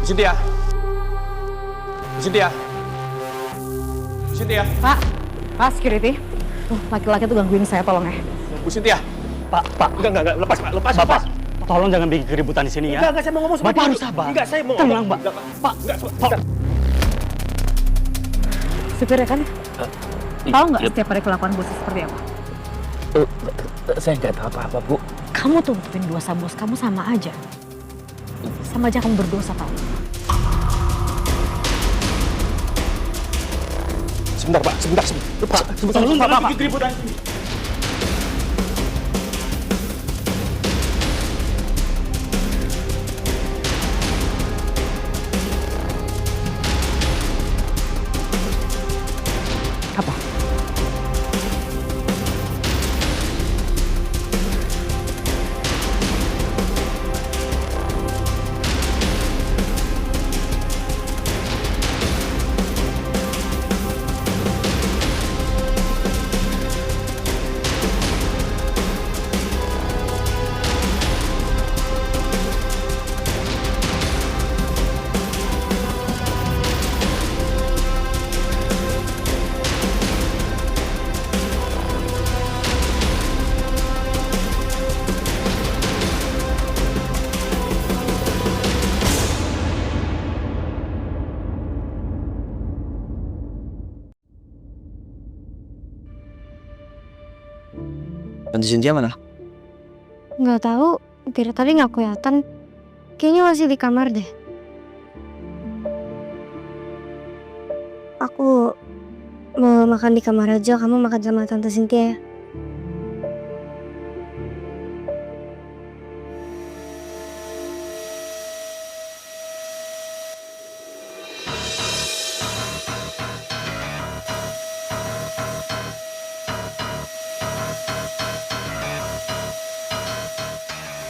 Cynthia. Cynthia. Cynthia. Pak, security. Laki-laki tuh gangguin saya, tolong ya. Bu Cynthia. Pak. Enggak, lepas, Pak. Lepas, Bapak, lepas. tolong jangan bikin keributan di sini ya. Enggak, saya mau ngomong sama Bapak dia. harus sabar. Enggak, saya mau Tenang, ngomong. Pak. Pak, enggak. Supirnya kan? Tahu nggak setiap hari kelakuan bosnya seperti apa? Saya nggak tahu apa-apa, Bu. Kamu tuh nutupin dosa bos kamu sama aja. Sama aja kamu berdosa, tau. Sebentar, Pak. Sebentar. Pak, tolong jangan bikin keributan. Apa? Tante Cynthia mana? Nggak tahu, dari tadi nggak kelihatan. Kayaknya masih di kamar deh. Aku mau makan di kamar aja, kamu makan sama Tante Cynthia ya.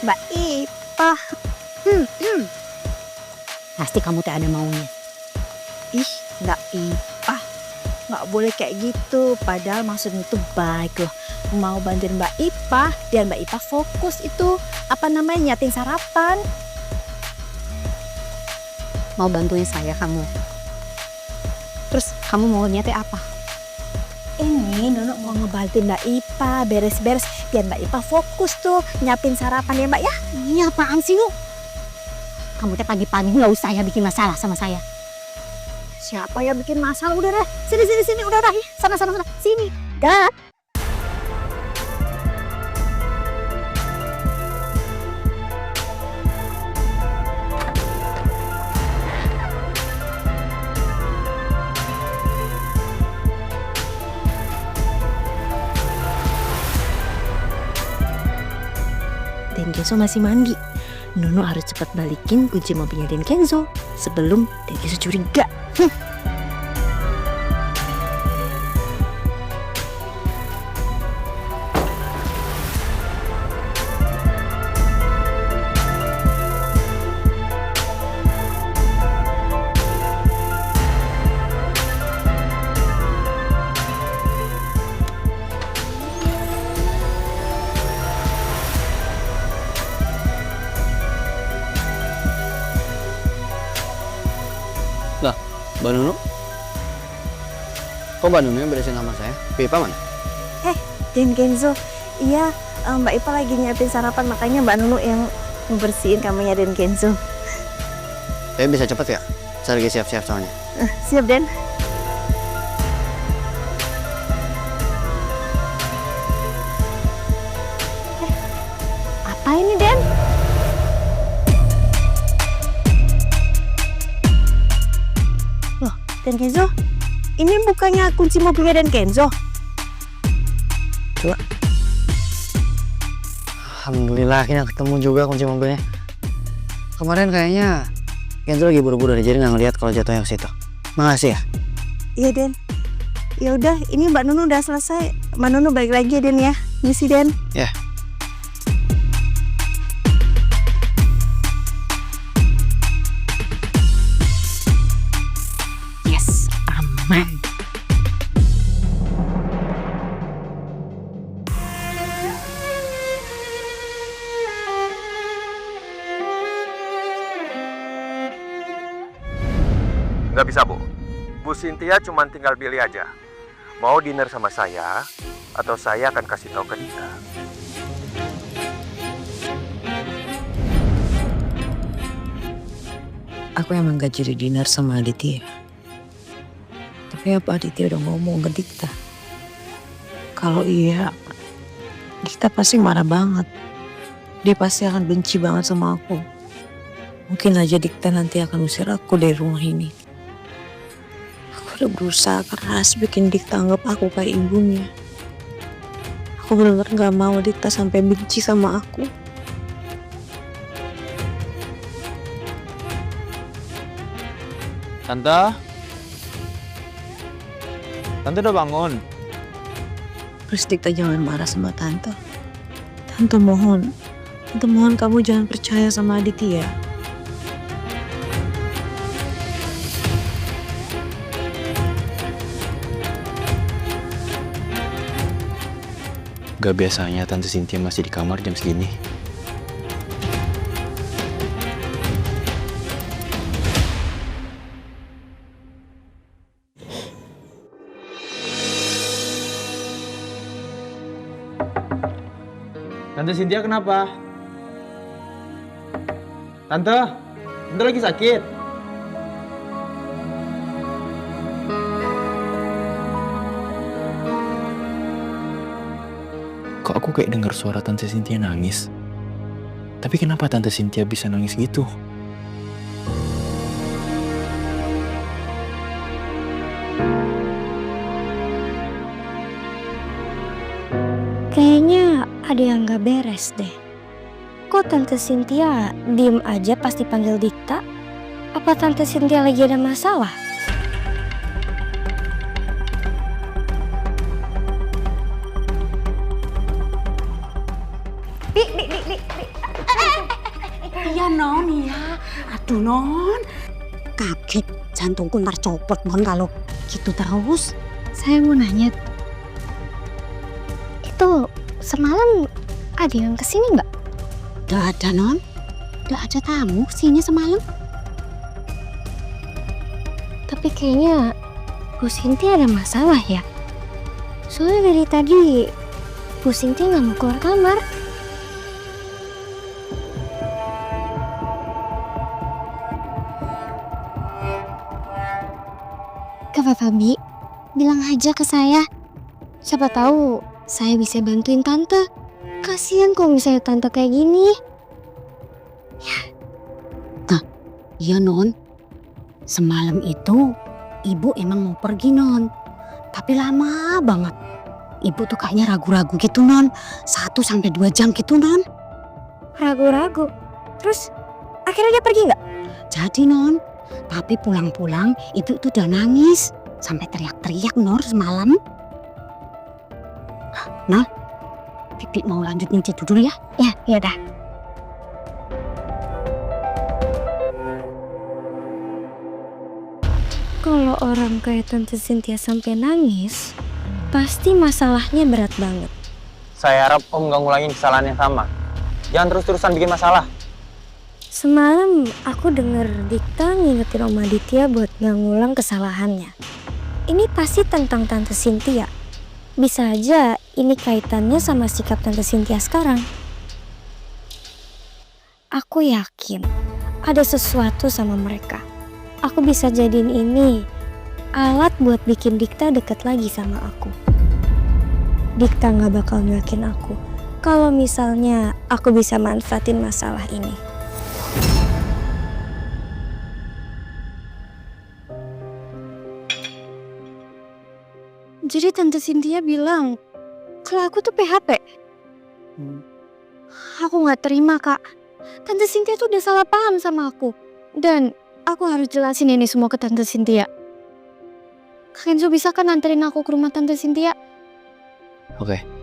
Mbak Ipa. Pasti kamu tak ada maunya. Ih, Mbak Ipa, nggak boleh kayak gitu. Padahal maksudnya itu baik loh. Mau bantuin Mbak Ipa, dan Mbak Ipa fokus itu nyating sarapan. Mau bantuin saya kamu. Terus kamu mau niatnya apa? Ini Nono mau ngebantuin Mbak Ipa beres-beres, biar Mbak Ipa fokus tuh nyiapin sarapan ya Mbak ya. Ini apaan sih lu? Kamu teh pagi-pagi nggak usah ya bikin masalah sama saya. Siapa yang bikin masalah? Udah deh, sini, udah dah, sana, sini, dah. Dan Kenzo masih mandi. Nono harus cepat balikin kunci mobilnya Dan Kenzo sebelum Dan Kenzo curiga. Mbak Nunu? Kok Mbak Nunu yang beresin kamar saya? Pipa mana? Dan Kenzo, iya Mbak Ipa lagi nyiapin sarapan, makanya Mbak Nunu yang ngebersihin kamarnya Dan Kenzo. Saya bisa cepet ya? Saya lagi siap-siap soalnya. Siap Den. Apa ini Den? Loh, Dan Kenzo, ini bukannya kunci mobilnya Dan Kenzo? Coba. Alhamdulillah akhirnya ketemu juga kunci mobilnya. Kemarin kayaknya Kenzo lagi buru-buru deh, jadi nggak ngeliat kalau jatuhnya ke situ. Makasih ya. Iya Den. Ya udah, ini Mbak Nunu udah selesai. Mbak Nunu balik lagi ya Den ya. Misi Den. Ya. Yes, aman. Nggak bisa, Bu. Bu Cynthia cuma tinggal pilih aja. Mau dinner sama saya, atau saya akan kasih tahu ke dia. Aku emang gak jadi dinner sama Aditya. Tapi apa Aditya udah ngomong ke Dikta? Kalau iya, Dikta pasti marah banget. Dia pasti akan benci banget sama aku. Mungkin aja Dikta nanti akan usir aku dari rumah ini. Aku udah berusaha keras bikin Dikta anggap aku kayak ibunya. Aku benar-benar gak mau Dikta sampai benci sama aku. Tante? Tante udah bangun? Terus Dikta jangan marah sama Tante. Tante mohon kamu jangan percaya sama Aditya. Gak biasanya Tante Cynthia masih di kamar jam segini. Tante Cynthia kenapa? Tante lagi sakit. Kok aku kayak dengar suara Tante Cynthia nangis? Tapi kenapa Tante Cynthia bisa nangis gitu? Kayaknya ada yang gak beres deh. Kok Tante Cynthia diem aja pas dipanggil Dikta? Apa Tante Cynthia lagi ada masalah? Iya non, iya. Aduh non, kaget jantungku ntar copot non kalau gitu terus. Saya mau nanya, itu semalam ada yang kesini nggak? Udah ada non, udah ada tamu sini semalam. Tapi kayaknya Bu Cynthia ada masalah ya. Soalnya dari tadi Bu Cynthia nggak mau keluar kamar. Kak Fabi, bilang aja ke saya. Siapa tahu saya bisa bantuin tante. Kasian kalau misalnya tante kayak gini. Iya non, semalam itu ibu emang mau pergi non, tapi lama banget. Ibu tuh kayaknya ragu-ragu gitu non, 1-2 jam gitu non. Ragu-ragu. Terus akhirnya dia pergi nggak? Jadi non, tapi pulang-pulang ibu tuh udah nangis sampai teriak-teriak Nor semalam. Nah, Pipi mau lanjut nyicip dulu ya? Ya dah. Kalau orang kayak Tante Cynthia sampai nangis, pasti masalahnya berat banget. Saya harap Om gak ngulangin kesalahan yang sama. Jangan terus-terusan bikin masalah. Semalam aku denger Dikta ngingetin Om Aditya buat gak ngulang kesalahannya. Ini pasti tentang Tante Cynthia. Bisa aja ini kaitannya sama sikap Tante Cynthia sekarang. Aku yakin ada sesuatu sama mereka. Aku bisa jadiin ini alat buat bikin Dikta deket lagi sama aku. Dikta gak bakal nyuakin aku kalau misalnya aku bisa manfaatin masalah ini. Jadi Tante Cynthia bilang kalau aku tuh PHP. Aku gak terima kak. Tante Cynthia tuh udah salah paham sama aku. Dan aku harus jelasin ini semua ke Tante Cynthia. Kak Kenzo bisa kan anterin aku ke rumah Tante Cynthia? Oke.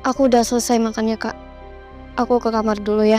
Aku udah selesai makannya kak. Aku ke kamar dulu ya.